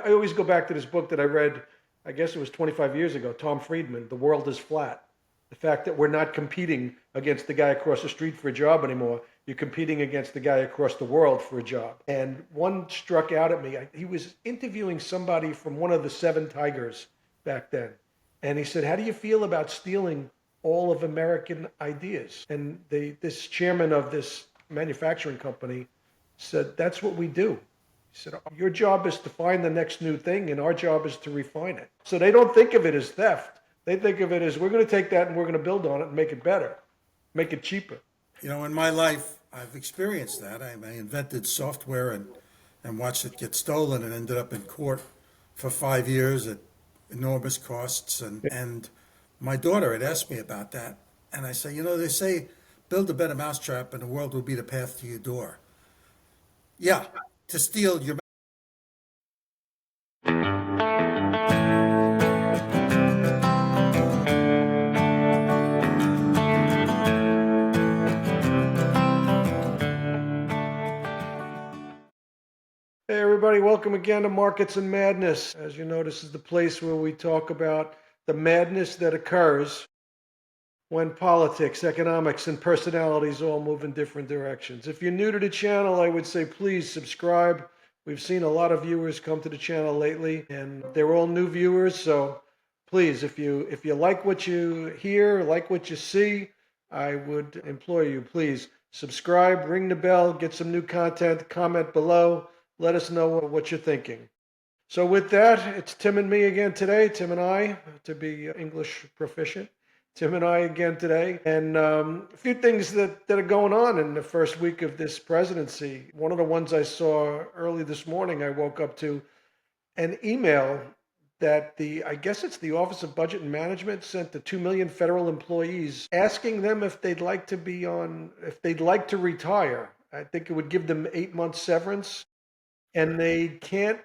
I always go back to this book that I read, I guess it was 25 years ago, Tom Friedman, The World is Flat. The fact that we're not competing against the guy across the street for a job anymore. You're competing against the guy across the world for a job. And one struck out at me. He was interviewing somebody from one of the seven tigers back then. And he said, how do you feel about stealing all of American ideas? And this chairman of this manufacturing company said, that's what we do. He said, your job is to find the next new thing, and our job is to refine it. So they don't think of it as theft. They think of it as, we're going to take that and we're going to build on it and make it better, make it cheaper. You know, in my life, I've experienced that. I invented software and watched it get stolen and ended up in court for 5 years at enormous costs. And my daughter had asked me about that. And I say, you know, they say, build a better mousetrap and the world will be the path to your door. Yeah, to steal your. Hey everybody, welcome again to Markets and Madness. As you know, this is the place where we talk about the madness that occurs when politics, economics, and personalities all move in different directions. If you're new to the channel, I would say please subscribe. We've seen a lot of viewers come to the channel lately, and they're all new viewers, so please, if you like what you hear, like what you see, I would implore you, please subscribe, ring the bell, get some new content, comment below. Let us know what you're thinking. So with that, it's Tim and me again today. Tim and I, to be English proficient. Tim and I again today. And a few things that are going on in the first week of this presidency. One of the ones I saw early this morning, I woke up to an email that I guess it's the Office of Budget and Management sent to 2 million federal employees asking them if they'd like to retire. I think it would give them 8 months severance. And they can't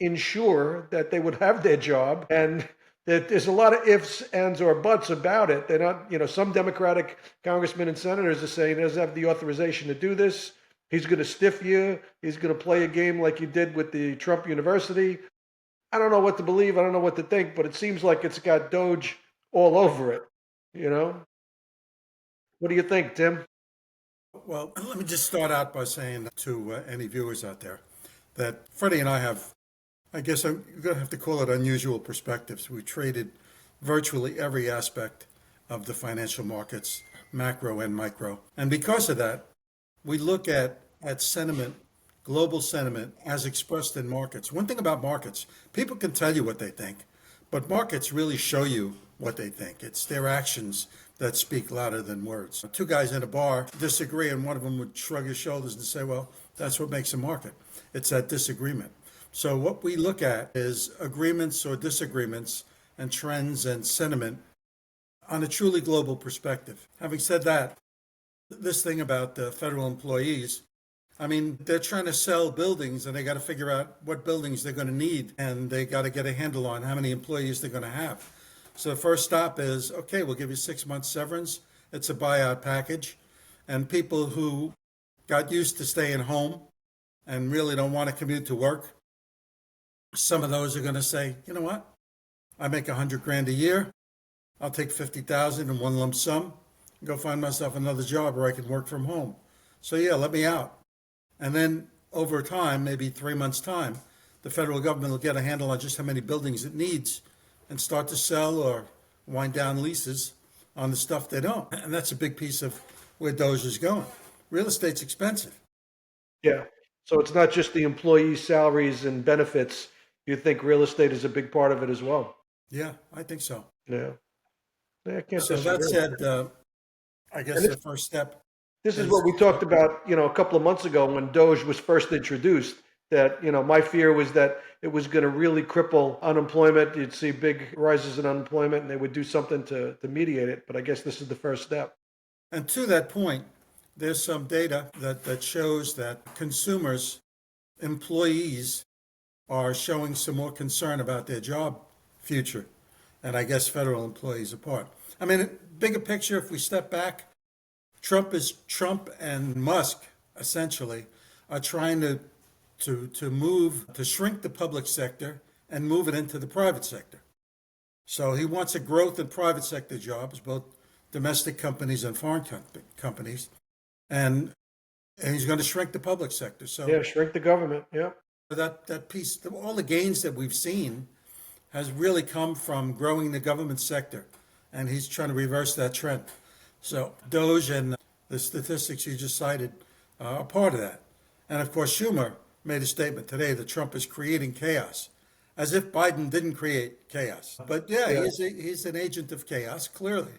ensure that they would have their job, and that there's a lot of ifs, ands, or buts about it. They're not, some Democratic congressmen and senators are saying he doesn't have the authorization to do this. He's going to stiff you. He's going to play a game like he did with the Trump University. I don't know what to believe. I don't know what to think, but it seems like it's got D.O.G.E all over it, What do you think, Tim? Well, let me just start out by saying to any viewers out there that Freddie and I have, I guess I'm going to have to call it unusual perspectives. We traded virtually every aspect of the financial markets, macro and micro. And because of that, we look at sentiment, global sentiment as expressed in markets. One thing about markets, people can tell you what they think, but markets really show you what they think. It's their actions that speak louder than words. Two guys in a bar disagree, and one of them would shrug his shoulders and say, well, that's what makes a market. It's that disagreement. So what we look at is agreements or disagreements and trends and sentiment on a truly global perspective. Having said that, this thing about federal employees, I mean, they're trying to sell buildings and they got to figure out what buildings they're going to need, and they got to get a handle on how many employees they're going to have. So the first stop is, okay, we'll give you 6 months severance. It's a buyout package. And people who got used to staying home and really don't want to commute to work, some of those are going to say, you know what? I make $100,000 a year. I'll take $50,000 in one lump sum and go find myself another job where I can work from home. So yeah, let me out. And then over time, maybe 3 months' time, the federal government will get a handle on just how many buildings it needs and start to sell or wind down leases on the stuff they don't. And that's a big piece of where D.O.G.E is going. Real estate's expensive. Yeah. So it's not just the employee salaries and benefits. You think real estate is a big part of it as well? Yeah, I think so. Yeah. I can't So disagree. that said, I guess the first step. This is what we talked about, a couple of months ago when D.O.G.E was first introduced, that, my fear was that it was going to really cripple unemployment. You'd see big rises in unemployment and they would do something to mediate it. But I guess this is the first step. And to that point, there's some data that shows that consumers, employees, are showing some more concern about their job future. And I guess federal employees apart. I mean, bigger picture, if we step back, Trump and Musk, essentially, are trying to to shrink the public sector and move it into the private sector. So he wants a growth in private sector jobs, both domestic companies and foreign companies, and, and he's going to shrink the public sector. So Yeah, shrink the government. Yeah. that piece, all the gains that we've seen has really come from growing the government sector, and he's trying to reverse that trend. So DOGE and the statistics you just cited are part of that. And of course, Schumer made a statement today that Trump is creating chaos, as if Biden didn't create chaos. But yeah, Yeah. he's an agent of chaos, clearly.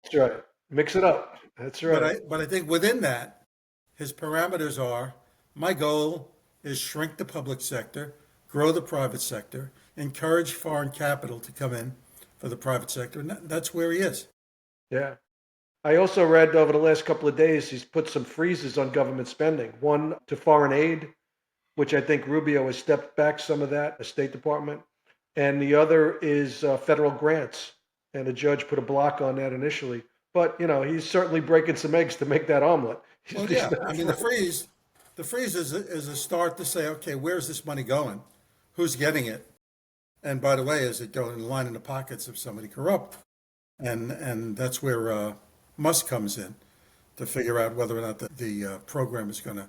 That's right. Mix it up. That's But right. I think within that, his parameters are: my goal is shrink the public sector, grow the private sector, encourage foreign capital to come in for the private sector, and that's where he is. Yeah. I also read over the last couple of days he's put some freezes on government spending. One to foreign aid, which I think Rubio has stepped back some of that, the State Department, and the other is federal grants. And the judge put a block on that initially. But he's certainly breaking some eggs to make that omelet. Well, He's yeah, I not mean the freeze is a start to say, okay, where's this money going? Who's getting it? And by the way, is it going to line in the pockets of somebody corrupt? And that's where Musk comes in to figure out whether or not the program is going to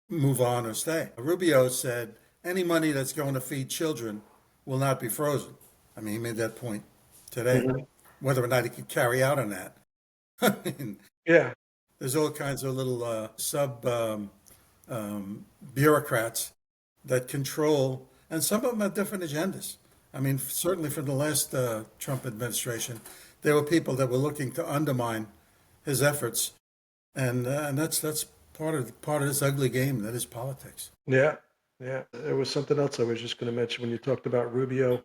move on or stay. Rubio said any money that's going to feed children will not be frozen. I mean, he made that point today. Mhm. Whether or not he could carry out on that, I mean, Yeah. there's all kinds of little sub bureaucrats that control, and some of them have different agendas. I mean, certainly from the last Trump administration, there were people that were looking to undermine his efforts, and that's part of this ugly game that is politics. Yeah. Yeah. There was something else I was just going to mention when you talked about Rubio,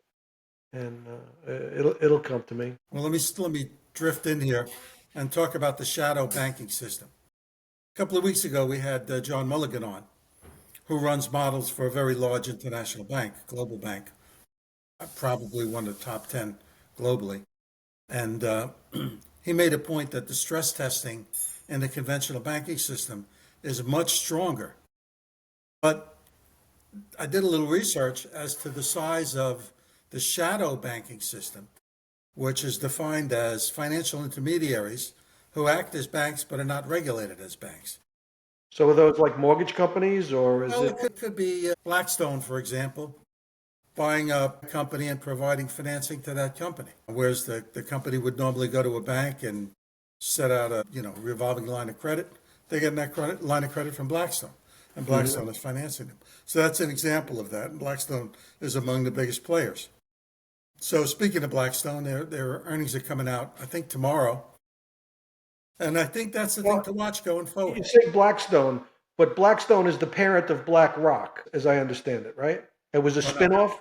and it'll come to me. Well, let me drift in here and talk about the shadow banking system. A couple of weeks ago, we had John Mulligan on, who runs models for a very large international bank, global bank, probably one of the top 10 globally. And he made a point that the stress testing in the conventional banking system is much stronger. But I did a little research as to the size of the shadow banking system, which is defined as financial intermediaries who act as banks but are not regulated as banks. So are those like mortgage companies, or is Well, it? it could be Blackstone, for example, buying a company and providing financing to that company, whereas the company would normally go to a bank and set out a revolving line of credit. They get that line of credit from Blackstone, and Blackstone is financing them. So that's an example of that. And Blackstone is among the biggest players. So speaking of Blackstone, their earnings are coming out, I think, tomorrow. And I think that's the thing Well, to watch going forward. you say Blackstone, but Blackstone is the parent of BlackRock, as I understand it, right? It was a Don't know. spinoff.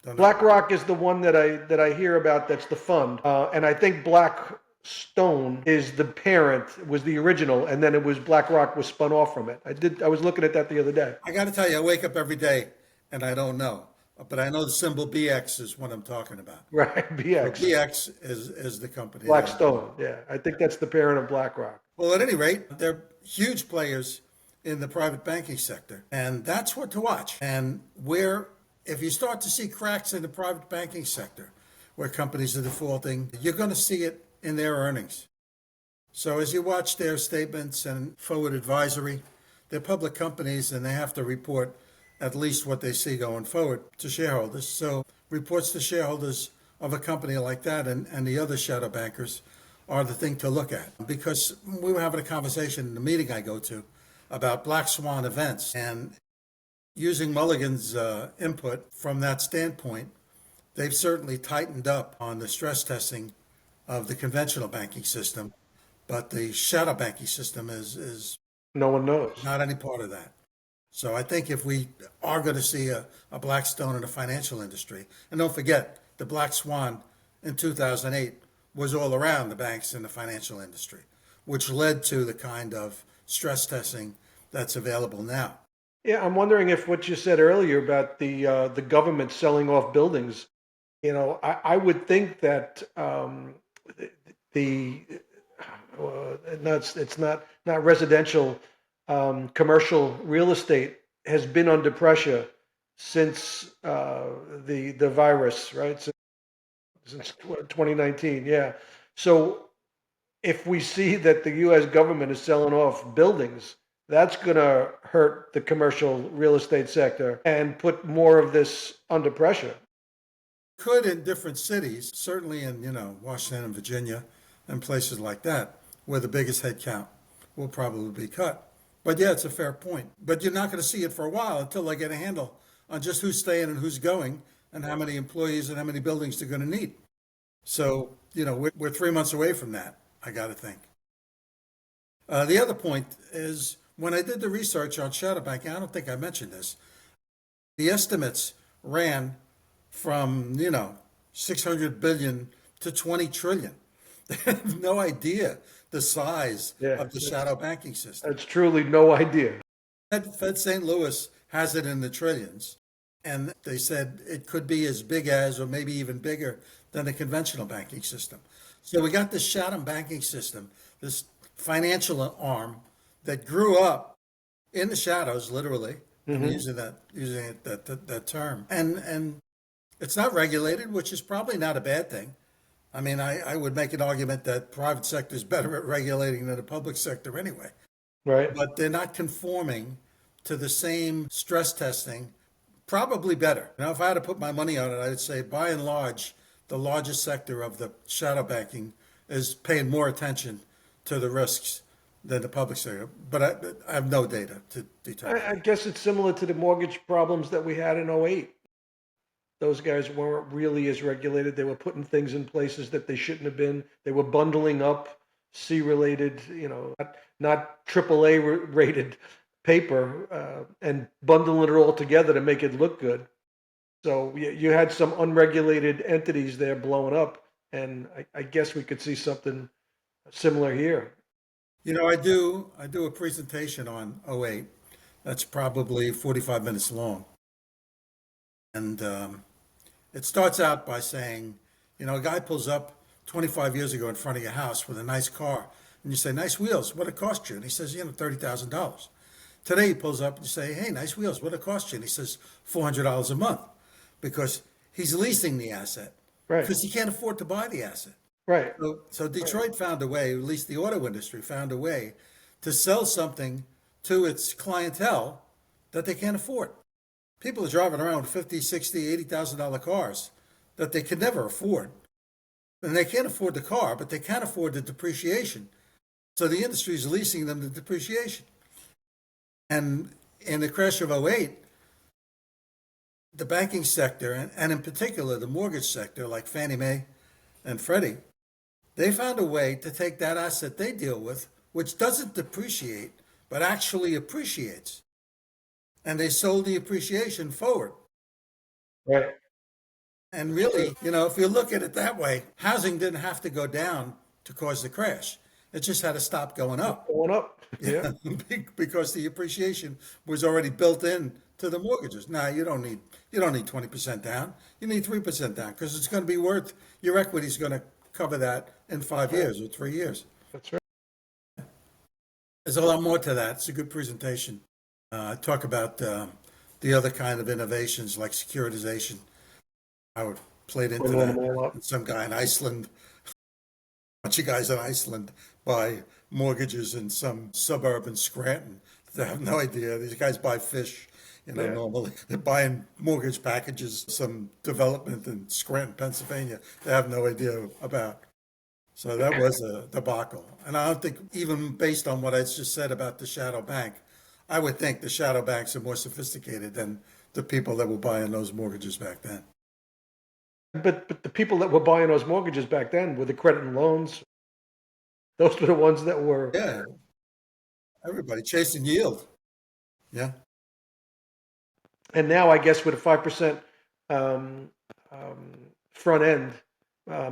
Don't know. BlackRock is the one that I hear about. That's the fund, and I think Blackstone is the parent, was the original, and then it was BlackRock was spun off from it. I was looking at that the other day. I got to tell you, I wake up every day and I don't know. But I know the symbol BX is what I'm talking about. Right, So BX, BX is the company. Blackstone. Yeah, I think that's the parent of BlackRock. Well, at any rate, they're huge players in the private banking sector. And that's what to watch. And if you start to see cracks in the private banking sector, where companies are defaulting, you're going to see it in their earnings. So as you watch their statements and forward advisory, they're public companies and they have to report at least what they see going forward to shareholders. So reports to shareholders of a company like that and the other shadow bankers are the thing to look at. Because we were having a conversation in the meeting I go to about black swan events, and using Mulligan's input from that standpoint, they've certainly tightened up on the stress testing of the conventional banking system, but the shadow banking system is No one knows. not any part of that. So I think if we are going to see a Blackstone in the financial industry, and don't forget, the black swan in 2008 was all around the banks and the financial industry, which led to the kind of stress testing that's available now. Yeah, I'm wondering if what you said earlier about the government selling off buildings, I would think that the no, it's not residential, commercial real estate has been under pressure since the virus, right? Since 2019, yeah. So if we see that the U.S. government is selling off buildings, that's going to hurt the commercial real estate sector and put more of this under pressure. Could in different cities, certainly in, Washington and Virginia and places like that, where the biggest head count will probably be cut. But yeah, it's a fair point. But you're not going to see it for a while until they get a handle on just who's staying and who's going and how many employees and how many buildings they're going to need. So, we're 3 months away from that, I got to think. The other point is when I did the research on shadow banking, I don't think I mentioned this. The estimates ran from, 600 billion to 20 trillion. They have no idea the size Yeah, of the shadow banking system. that's truly no idea. Fed St. Louis has it in the trillions. And they said it could be as big as, or maybe even bigger than the conventional banking system. So we got this shadow banking system, this financial arm that grew up in the shadows, literally. I'm using that term. And it's not regulated, which is probably not a bad thing. I mean, I would make an argument that private sector is better at regulating than the public sector anyway. Right. But they're not conforming to the same stress testing, probably better. Now, if I had to put my money on it, I'd say by and large, the largest sector of the shadow banking is paying more attention to the risks than the public sector. But I have no data to determine. I guess it's similar to the mortgage problems that we had in '08. Those guys weren't really as regulated. They were putting things in places that they shouldn't have been. They were bundling up C-related, not AAA rated paper and bundling it all together to make it look good. So you had some unregulated entities there blowing up, and I guess we could see something similar here. I do a presentation on '08. That's probably 45 minutes long. And it starts out by saying, a guy pulls up 25 years ago in front of your house with a nice car. And you say, nice wheels, what it cost you? And he says, $30,000. Today he pulls up and you say, hey, nice wheels, what it cost you? And he says, $400 a month, because he's leasing the asset Right, because he can't afford to buy the asset. right, So Detroit found a way, at least the auto industry found a way to sell something to its clientele that they can't afford. People are driving around with 50, 60, $80,000 cars that they could never afford. And they can't afford the car, but they can't afford the depreciation. So the industry is leasing them the depreciation. And in the crash of '08, the banking sector, and in particular the mortgage sector, like Fannie Mae and Freddie, they found a way to take that asset they deal with, which doesn't depreciate, but actually appreciates. And they sold the appreciation forward. right. And really, if you look at it that way, housing didn't have to go down to cause the crash. It just had to stop going up. Going up. Yeah, Because the appreciation was already built in to the mortgages. Now you don't need 20% down. You need 3% down because it's going to be worth, your equity is going to cover that in 5 years or 3 years. that's right. There's a lot more to that. It's a good presentation. Talk about the other kind of innovations like securitization. I would played into Bundling them that. all up. And some guy in Iceland, a bunch of guys in Iceland buy mortgages in some suburb in Scranton. They have no idea. These guys buy fish, Yeah. normally. They're buying mortgage packages, some development in Scranton, Pennsylvania, they have no idea about. So that was a debacle. And I don't think, even based on what I just said about the shadow bank, I would think the shadow banks are more sophisticated than the people that were buying those mortgages back then. But the people that were buying those mortgages back then with the credit and loans, those were the ones that were. Yeah, everybody chasing yield. Yeah. And now I guess with a 5% um, um, front end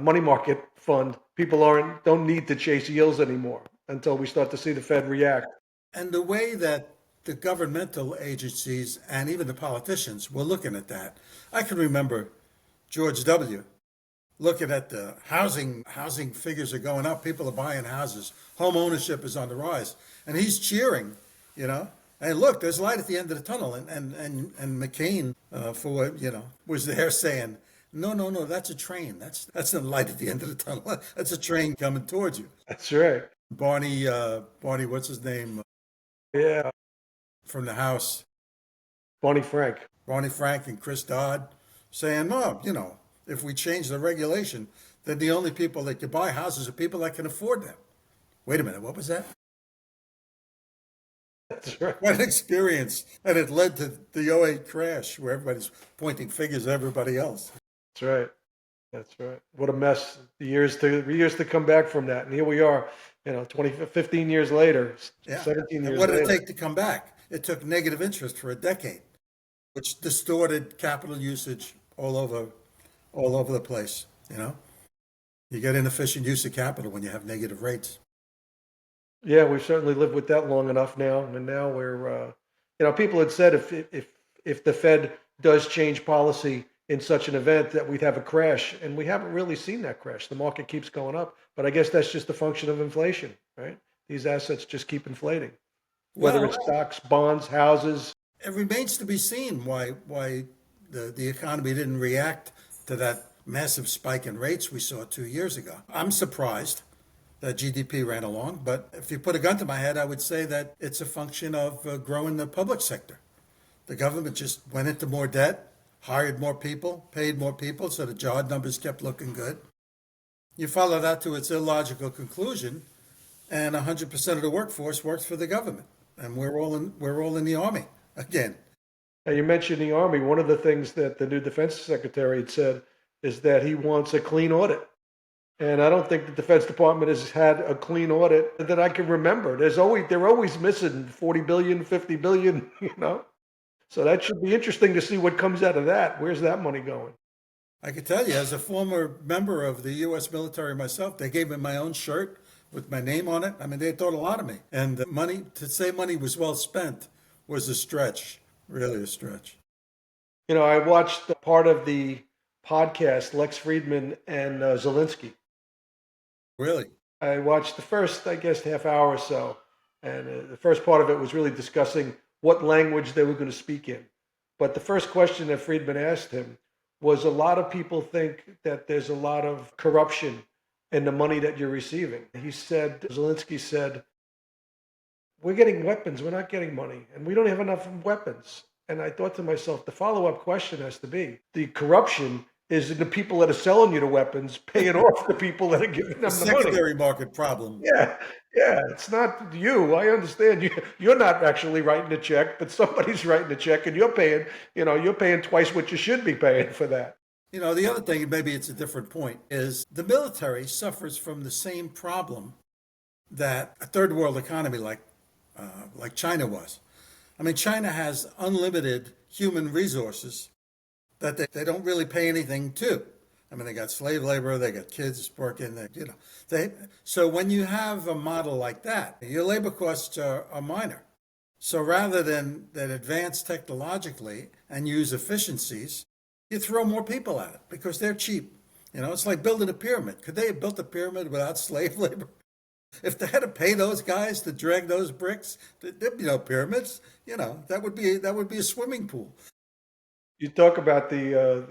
money market fund, people don't need to chase yields anymore until we start to see the Fed react. And the way that the governmental agencies and even the politicians were looking at that, I can remember George W. looking at the housing figures are going up. People are buying houses. Home ownership is on the rise. And he's cheering, you know. And look, there's light at the end of the tunnel. And McCain, for what, was there saying, no, no, no, that's a train. That's the light at the end of the tunnel. That's a train coming towards you. That's right. Barney, what's his name, Yeah, from the House, Bonnie Frank. Barney Frank and Chris Dodd, saying, no, if we change the regulation, then the only people that can buy houses are people that can afford them. Wait a minute, what was that? That's right. What an experience. And it led to the '08 crash where everybody's pointing fingers at everybody else. That's right. That's right. What a mess. The years to come back from that. And here we are, 15 years later, Yeah. 17 And years what did it later. take to come back? It took negative interest for a decade, which distorted capital usage all over the place. You get inefficient use of capital when you have negative rates. Yeah, we've certainly lived with that long enough now. And now people had said if the Fed does change policy in such an event that we'd have a crash. And we haven't really seen that crash. The market keeps going up. But I guess that's just a function of inflation, right? These assets just keep inflating, whether Well, it's stocks, bonds, houses. it remains to be seen why the economy didn't react to that massive spike in rates we saw 2 years ago. I'm surprised that GDP ran along, but if you put a gun to my head, I would say that it's a function of growing the public sector. The government just went into more debt, hired more people, paid more people, so the job numbers kept looking good. You follow that to its illogical conclusion, and 100% of the workforce works for the government, and we're all in the army again. Now, you mentioned the Army. One of the things that the new Defense Secretary had said is that he wants a clean audit. And I don't think the Defense Department has had a clean audit that I can remember. They're always missing 40 billion, 50 billion. So that should be interesting to see what comes out of that. Where's that money going? I can tell you, as a former member of the U.S. military myself, they gave me my own shirt with my name on it. I mean, they thought a lot of me. And to say money was well spent was a stretch, really a stretch. I watched part of the podcast, Lex Friedman and Zelensky. Really. I watched the first, I guess, half hour or so. And the first part of it was really discussing what language they were going to speak in. But the first question that Friedman asked him was, a lot of people think that there's a lot of corruption in the money that you're receiving. Zelensky said, we're getting weapons, we're not getting money, and we don't have enough weapons. And I thought to myself, the follow-up question has to be, the corruption is the people that are selling you the weapons paying off the people that are giving A them the money. secondary market problem. Yeah, yeah, it's not you. I understand you're not actually writing the check, but somebody's writing the check, and you're paying twice what you should be paying for that. The other thing, and maybe it's a different point, is the military suffers from the same problem that a third world economy like China was. I mean, China has unlimited human resources that they don't really pay anything to. I mean, they got slave labor, they got kids working, so when you have a model like that, your labor costs are minor. So rather than advance technologically and use efficiencies, you throw more people at it because they're cheap. It's like building a pyramid. Could they have built a pyramid without slave labor? If they had to pay those guys to drag those bricks, there'd be no pyramids. That would be a swimming pool. You talk about the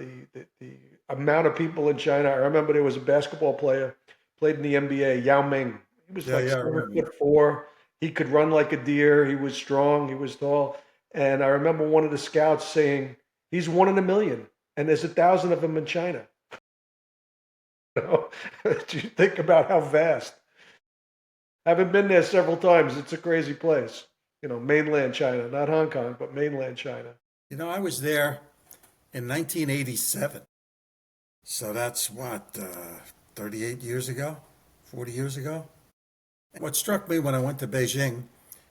amount of people in China. I remember there was a basketball player played in the NBA, Yao Ming. He was like Yeah, I remember. 7'4". He could run like a deer. He was strong. He was tall. And I remember one of the scouts saying, "He's one in a million, and there's 1,000 of them in China." Do you think about how vast? Haven't been there several times. It's a crazy place. Mainland China, not Hong Kong, but mainland China. I was there in 1987. So that's 38 years ago, 40 years ago. What struck me when I went to Beijing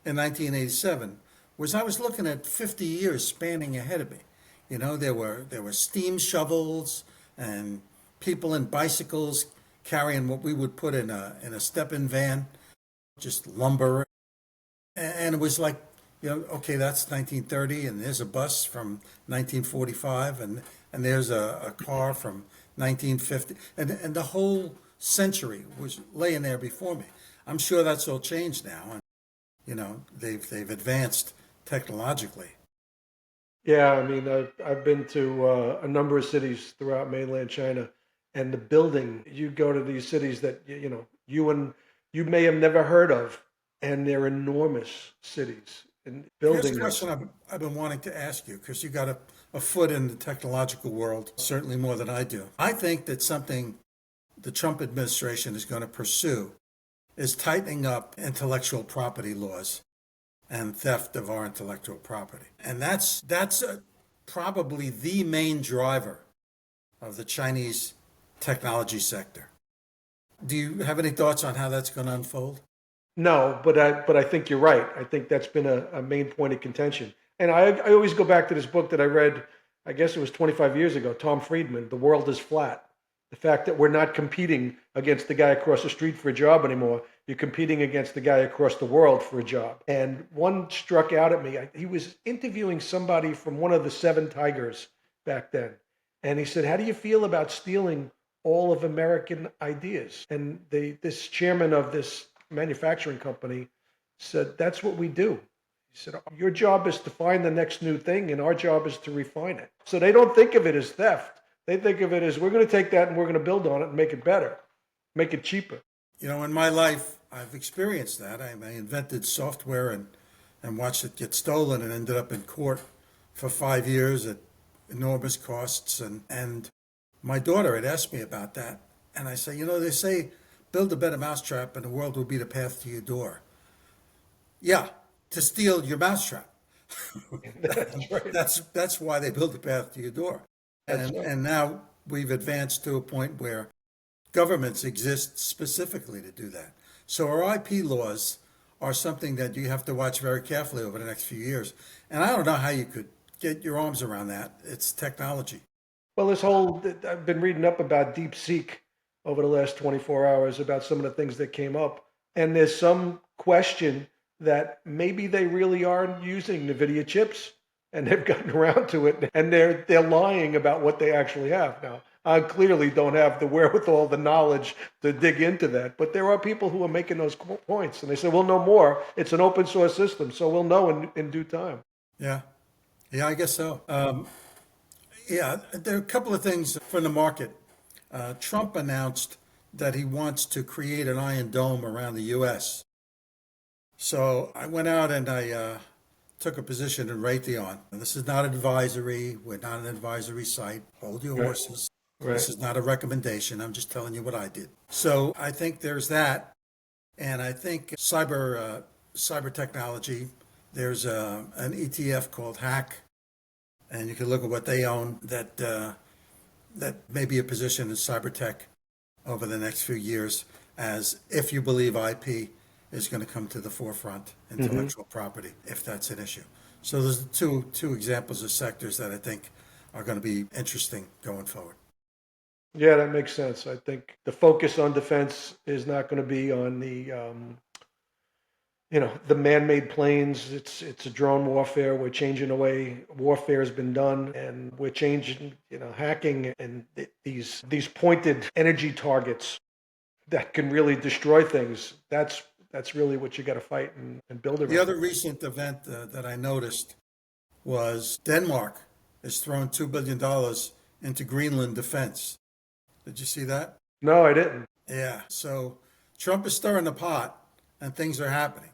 in 1987 was I was looking at 50 years spanning ahead of me. There were steam shovels and people in bicycles carrying what we would put in a step-in van, just lumber. And it was like, okay, that's 1930, and there's a bus from 1945, and there's a car from 1950, and the whole century was laying there before me. I'm sure that's all changed now, and they've advanced technologically. Yeah, I mean, I've been to a number of cities throughout mainland China, and the building, you go to these cities that, you may have never heard of, and they're enormous cities and Here's a buildings. question I've been wanting to ask you because you got a foot in the technological world, certainly more than I do. I think that something the Trump administration is going to pursue is tightening up intellectual property laws and theft of our intellectual property. And that's probably the main driver of the Chinese technology sector. Do you have any thoughts on how that's going to unfold? No, but I think you're right. I think that's been a main point of contention. And I always go back to this book that I read, I guess it was 25 years ago, Tom Friedman, The World is Flat. The fact that we're not competing against the guy across the street for a job anymore. You're competing against the guy across the world for a job. And one struck out at me. He was interviewing somebody from one of the seven tigers back then. And he said, "How do you feel about stealing all of American ideas?" And this chairman of this manufacturing company said, "That's what we do." He said, "Your job is to find the next new thing, and our job is to refine it." So they don't think of it as theft. They think of it as, we're going to take that and we're going to build on it and make it better, make it cheaper. You know, in my life, I've experienced that. I invented software and watched it get stolen and ended up in court for 5 years at enormous costs. And my daughter had asked me about that. And I say, you know, they say build a better mousetrap and the world will be the path to your door. Yeah, to steal your mousetrap. That's right. That's why they build a path to your door. That's And right. and now we've advanced to a point where governments exist specifically to do that. So our IP laws are something that you have to watch very carefully over the next few years. And I don't know how you could get your arms around that. It's technology. Well, I've been reading up about DeepSeek over the last 24 hours about some of the things that came up. And there's some question that maybe they really are using NVIDIA chips and they've gotten around to it and they're lying about what they actually have. Now, I clearly don't have the wherewithal, the knowledge to dig into that, but there are people who are making those points and they say, we'll know more. It's an open source system, so we'll know in due time. Yeah. Yeah, I guess so. Yeah, there are a couple of things from the market. Trump announced that he wants to create an iron dome around the U.S. So I went out and I took a position in Raytheon. And this is not advisory. We're not an advisory site. Hold your Right. horses. Right. This is not a recommendation. I'm just telling you what I did. So I think there's that, and I think cyber technology. There's an ETF called Hack, and you can look at what they own. That may be a position in cyber tech over the next few years, as if you believe IP is going to come to the forefront, Hmm. intellectual property, if that's an issue. So there's two examples of sectors that I think are going to be interesting going forward. Yeah, that makes sense. I think the focus on defense is not going to be on the man-made planes. It's a drone warfare. We're changing the way warfare has been done, and we're changing, hacking and these pointed energy targets that can really destroy things. That's really what you got to fight and build The around. other recent event that I noticed was Denmark has thrown $2 billion into Greenland defense. Did you see that? No, I didn't. Yeah. So Trump is stirring the pot, and things are happening.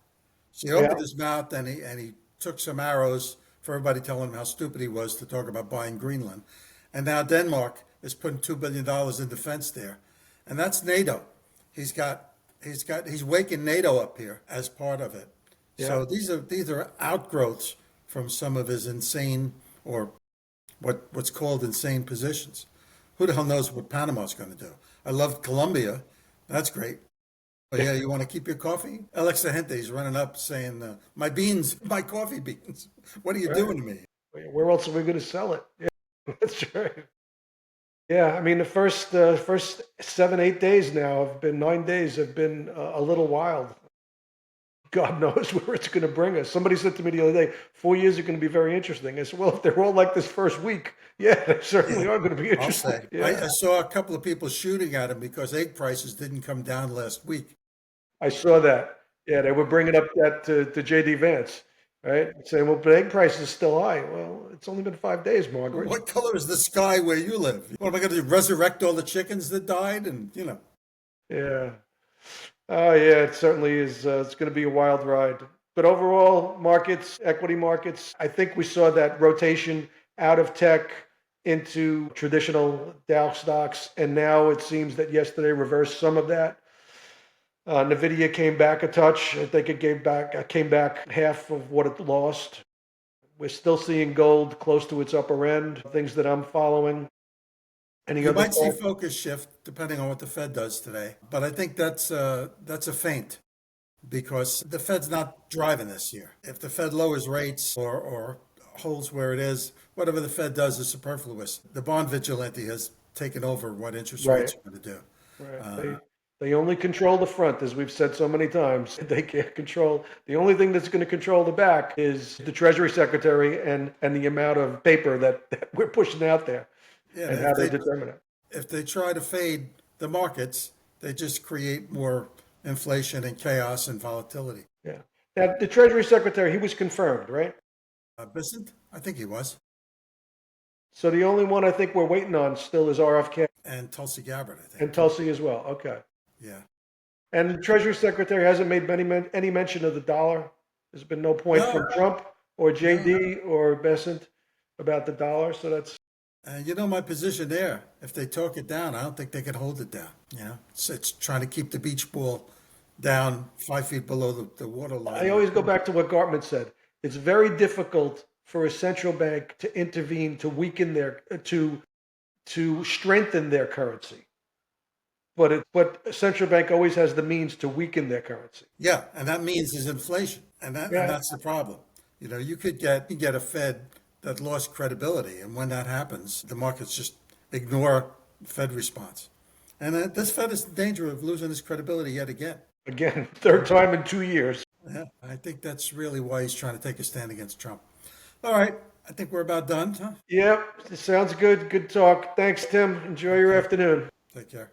So he Yeah. opened his mouth and he took some arrows for everybody telling him how stupid he was to talk about buying Greenland. And now Denmark is putting $2 billion in defense there. And that's NATO. He's waking NATO up here as part of it. Yeah. So these are outgrowths from some of his insane, or what's called insane positions. Who the hell knows what Panama's going to do? I love Colombia. That's great. Oh, yeah, you want to keep your coffee? Alexa Hente's running up saying, my beans, my coffee beans. What are you Right. doing to me? Where else are we going to sell it? Yeah, that's right. Yeah, I mean the first 7, 8 days now have been 9 days have been a little wild. God knows where it's going to bring us. Somebody said to me the other day, 4 years are going to be very interesting. I said, well, if they're all like this first week, yeah, they Yeah, certainly are going to be I'll interesting. say. I Yeah, saw a couple of people shooting at him because egg prices didn't come down last week. I saw that. Yeah, they were bringing up that to JD Vance. right? Saying, well, but egg price is still high. Well, it's only been 5 days, Margaret. What color is the sky where you live? What am I going to do? Resurrect all the chickens that died? And, Yeah. Oh, yeah, it certainly is. It's going to be a wild ride. But overall, markets, equity markets, I think we saw that rotation out of tech into traditional Dow stocks. And now it seems that yesterday reversed some of that. Nvidia came back a touch. I think it came back half of what it lost. We're still seeing gold close to its upper end, things that I'm following. Any you other might see thoughts? focus shift depending on what the Fed does today. But I think that's a feint because the Fed's not driving this year. If the Fed lowers rates or holds where it is, whatever the Fed does is superfluous. The bond vigilante has taken over what interest Right. rates are going to do. Right. Uh, They only control the front, as we've said so many times. They can't control. The only thing that's going to control the back is the Treasury Secretary and the amount of paper that we're pushing out there yeah, and how they determine it. if they try to fade the markets, they just create more inflation and chaos and volatility. Yeah. Now, the Treasury Secretary, he was confirmed, right? Bissett, I think he was, So the only one I think we're waiting on still is RFK and Tulsi Gabbard, I think and too. Tulsi as well. Okay. Yeah. And the Treasury Secretary hasn't made any mention of the dollar. There's been no point No, from Trump or no. JD or Bessent about the dollar. So that's You know my position there. If they talk it down, I don't think they can hold it down. It's trying to keep the beach ball down 5 feet below the water I line. always go back to what Gartman said. It's very difficult for a central bank to intervene to weaken their to strengthen their currency. But a central bank always has the means to weaken their currency. Yeah, and that means is inflation, and Yeah. that's the problem. You could get a Fed that lost credibility, and when that happens, the markets just ignore Fed response. And this Fed is in danger of losing its credibility yet again. Again, third time in 2 years. Yeah, I think that's really why he's trying to take a stand against Trump. All right, I think we're about done, huh? Yep. Sounds good. Good talk. Thanks, Tim. Enjoy your Okay, afternoon. take care.